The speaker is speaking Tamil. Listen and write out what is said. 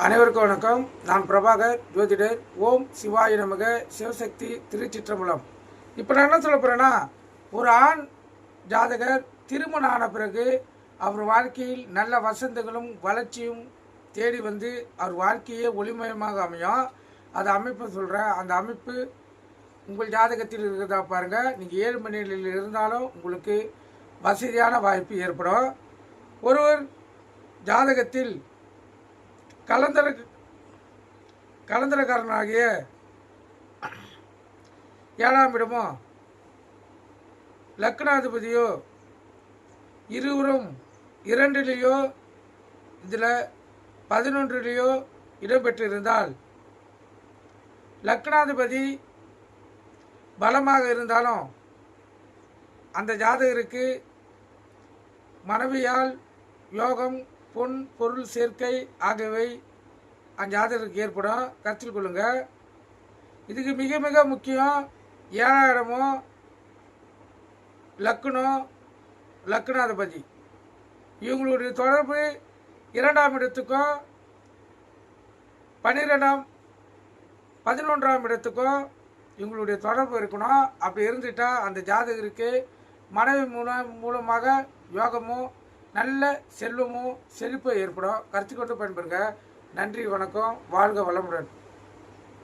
அனைவருக்கும் வணக்கம். நான் பிரபாகர் ஜோதிடர். ஓம் சிவாய நமக. சிவசக்தி திருச்சிற்றம்பலம். இப்போ நான் என்ன சொல்ல போகிறேன்னா, ஒரு ஆண் ஜாதகர் திருமணம் ஆன பிறகு அவர் வாழ்க்கையில் நல்ல வசந்தங்களும் வளர்ச்சியும் தேடி வந்து அவர் வாழ்க்கையே ஒளிமயமாக அமையும். அந்த அமைப்பை சொல்கிறேன். அந்த அமைப்பு உங்கள் ஜாதகத்தில் இருக்கிறதா பாருங்கள். நீங்கள் 7 மணி நிலையில் இருந்தாலும் உங்களுக்கு வசதியான வாய்ப்பு ஏற்படும். ஒருவர் ஜாதகத்தில் கலந்தரக்காரனாகிய 7ஆம் இடமோ லக்னாதிபதியோ இருவரும் 2லேயோ இதில் 11லேயோ இடம்பெற்றிருந்தால், லக்னாதிபதி பலமாக இருந்தாலும் அந்த ஜாதகருக்கு மனைவியால் யோகம், பொன் பொருள் சேர்க்கை ஆகியவை அந்த ஜாதகருக்கு ஏற்படும். கருத்தில் கொள்ளுங்கள். இதுக்கு மிக மிக முக்கியம் 7ஆம் இடமோ லக்னாதிபதி இவங்களுடைய தொடர்பு 2ஆம் இடத்துக்கும் 11ஆம் இடத்துக்கும் இவங்களுடைய தொடர்பு இருக்கணும். அப்படி இருந்துட்டால் அந்த ஜாதகருக்கு மனைவி மூலமாக யோகமும் நல்ல செல்வமும் செழிப்பு ஏற்படும். கருத்து கொண்டு பயன்பெறுங்க. நன்றி, வணக்கம். வாழ்க வளமுடன்.